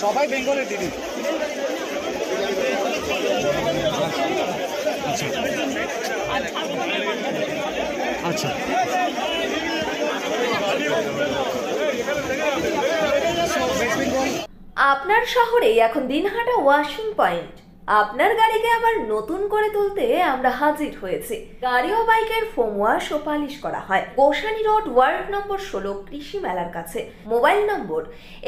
সবাই বেঙ্গলের দিদি। আচ্ছা আপনার শহরে এখন দিনহাটা ওয়াশিং পয়েন্ট। আপনার গাড়িকে আবার নতুন করে তুলতে আমরা হাজির হয়েছি। গাড়ি ও বাইকের ফোম ওয়াশ ও পালিশ করা হয় গোসানি রোড ওয়ার্ড নম্বর 16 কৃষি মেলার কাছে। মোবাইল নম্বর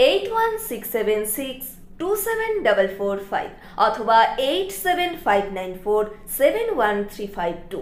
8167627445 অথবা 8759471352।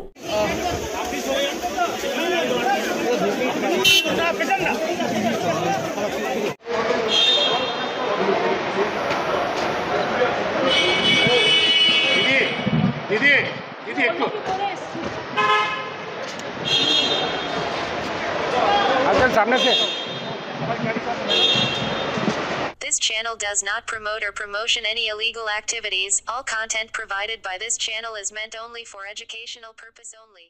This channel does not promote or promotion any illegal activities. All content provided by this channel is meant only for educational purpose only.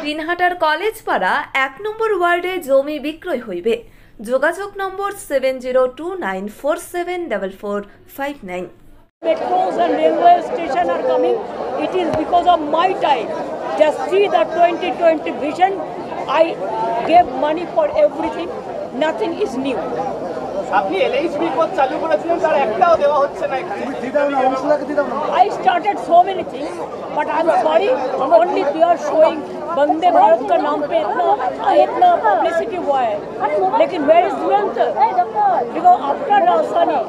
দিনহাটার কলেজ পাড়া 1 নম্বর ওয়ার্ডে জমি বিক্রয় হইবে। যোগাযোগ নম্বর 7029474459। Metros and railway station are coming. It is because of my time. Just see the 2020 vision. I gave money for everything. Nothing is new. আপনি এলএইচবি কোড চালু করেছিলেন, তার একটাও দেওয়া হচ্ছে না। I started so many things, but I'm sorry, only they are showing Vande Bharat का नाम पे इतना पब्लिसिटी हुआ है, लेकिन where is दुरंत? Because after राजधानी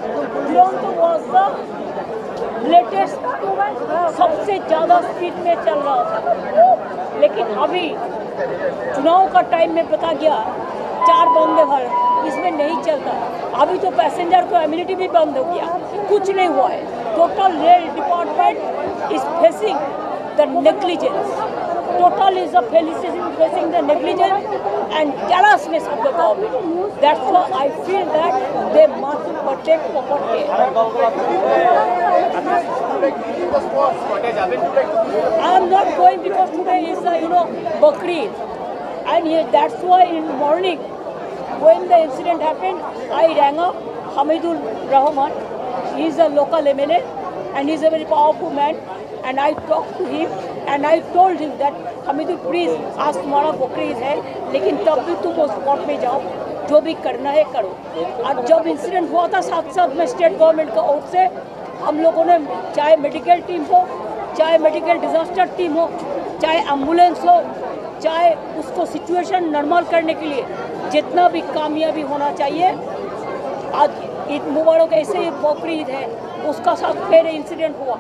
दुरंत was the लेटेस्ट सबसे ज़्यादा स्पीड में चल रहा था, लेकिन अभी चुनाव का टाइम में पता गया 4 वंदे भारत इसमें नहीं चलता। अभी तो पैसेंजर को एम्यूनिटी भी बंद हो गया, कुछ नहीं हुआ है। Total rail department is facing the negligence, total is facing the negligence and carelessness of the government. That's why I feel that they must protect proper care. I am not going because today is Bakrid, and that's why in the morning when the incident happened, I rang up Hamidul Rahman. He is a local MLA and he is a very powerful man, and I talked to him and I told him that Hamidul please, आज तुम्हारा बकरीद है, लेकिन तब भी तुम उस spot में जाओ, जो भी करना है करो। और जब इंसिडेंट हुआ था साथ साथ में स्टेट गवर्नमेंट का ओर से हम लोगों ने, चाहे मेडिकल टीम हो, चाहे मेडिकल डिजास्टर टीम हो, चाहे एम्बुलेंस हो, चाहे उसको सिचुएशन नॉर्मल करने के लिए जितना भी कामयाबी होना चाहिए। आज ईद मुबारक ऐसे ही बकरीद है, उसका साथ फिर इंसिडेंट हुआ,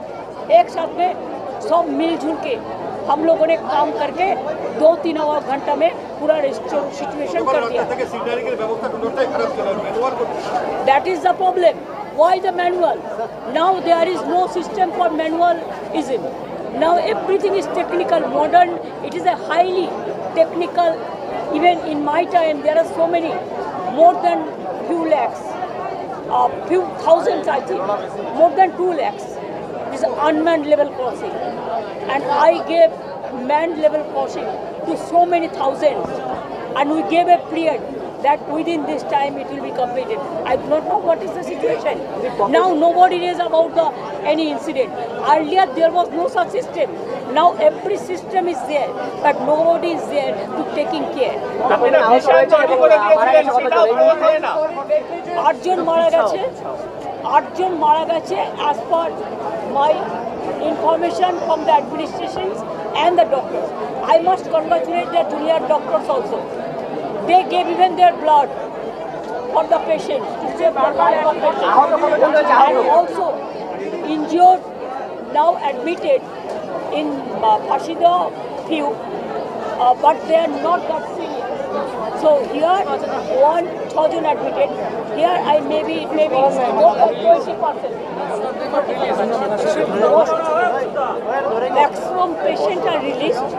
एक साथ में सब मिलजुल के हम लोगों ने काम करके 2-3 घंटा में पूरा सिचुएशन कर दिया। That is the problem. Why the manual? Now there is no system for manualism. Now everything is technical, modern. It is a highly technical. Even in my time, there are so many, more than few lakhs, few thousands, I think, more than 2 lakhs. This is unmanned level crossing, and I gave manned level crossing to so many thousands, and we gave a period that within this time it will be completed. I do not know what is the situation. Now nobody knows about any incident. Earlier there was no such system. Now every system is there, but nobody is there to taking care. আপনারা mission চালু করে দিয়েছিলেন, সেটাও প্রয়োগ হয় না। 8 জন মারা গেছে, 8 জন মারা গেছে as per my information from the administrations and the doctors. I must congratulate the junior doctors also. They gave even their blood for the patient to save the life of patients. And also injured, now admitted in Pashida few, but they are not that serious. So here 1,000 admitted. Here it may be more than 20%. Maximum patients are released.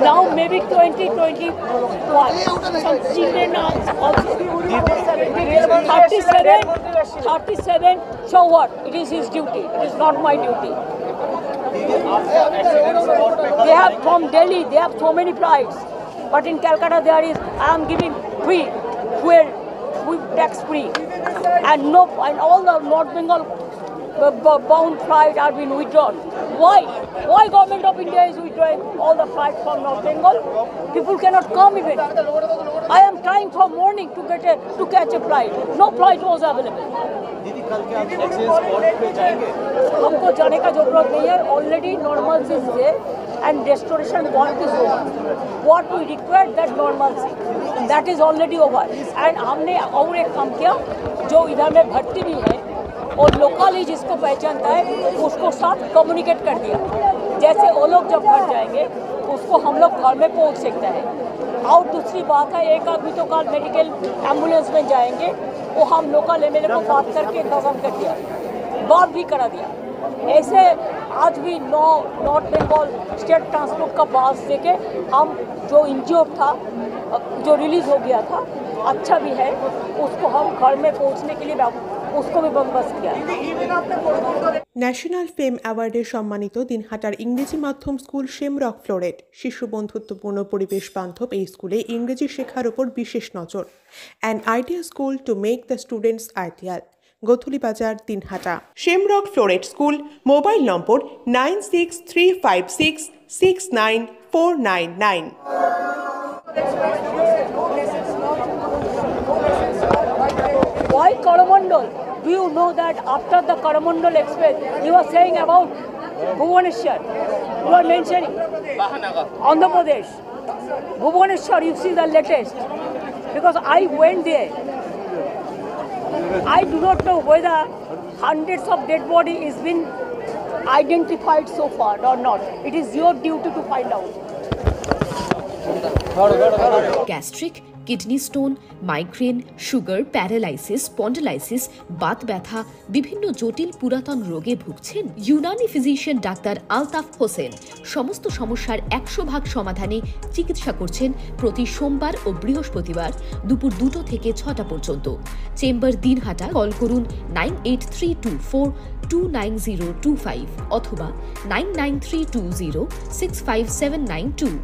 Now maybe 2021. Some children are also 37. So what? It is his duty. It is not my duty. They have from Delhi. They have so many flights. But in Calcutta there is, I am giving free fuel with tax free, and all the North Bengal bound flights are being withdrawn. Why? Why government of India is withdrawing all the flights from North Bengal? People cannot come even. I am trying from morning to catch a flight. No flight was available. हमको जाने का जरूरत नहीं है. Already normalcy is there and restoration work is over. What we require that normalcy, that is already over. And हमने और एक काम किया, जो इधर में भर्ती भी है और लोकली जिसको पहचानता है उसको साथ कम्युनिकेट कर दिया. जैसे वो लोग जब घर जाएंगे उसको हम लोग घर में पहुंच सकते हैं. और दूसरी बात है, एक आदमी तो कल मेडिकल एम्बुलेंस में जाएंगे, वो हम लोकल एमएलए को बात करके इंतजाम कर दिया, बात भी करा दिया. ऐसे आज भी नॉर्थ बंगाल स्टेट ट्रांसपोर्ट का बस देके हम जो इंजर्ड था, जो रिलीज हो गया था, अच्छा भी है, उसको हम घर में पहुंचने के लिए उसको भी बंदोबस्त किया. ন্যাশনাল ফেম অ্যাওয়ার্ডে সম্মানিত দিনহাটার ইংরেজি মাধ্যম স্কুল শেমরক ফ্লোরেট। শিশু বন্ধুত্বপূর্ণ পরিবেশ বান্ধব এই স্কুলে ইংরেজি শেখার ওপর বিশেষ নজর। An idea school to make the students ideal. Gothuli Bazar, Dinhata. Shamrock Floret school. Mobile number 9635669499। Why Coromandel? Do you know that after the Coromandel Express, you are saying about Bhubaneswar? You are mentioning Andhra Pradesh. Bhubaneswar, you see the latest. Because I went there. I do not know whether hundreds of dead body is been identified so far or not. It is your duty to find out. Gastric, kidney stone, migraine, sugar, paralysis, spondylosis, Baat ব্যথা, বিভিন্ন জটিল পুরাতন রোগে ভুগছেন? Unani physician doctor Altaf Hossain সমস্ত সমস্যার 100% সমাধানে চিকিৎসা করছেন প্রতি সোমবার ও বৃহস্পতিবার দুপুর 2টা থেকে 6টা পর্যন্ত। চেম্বার দিনহাটা। কল করুন 9832429025 অথবা 9932065792।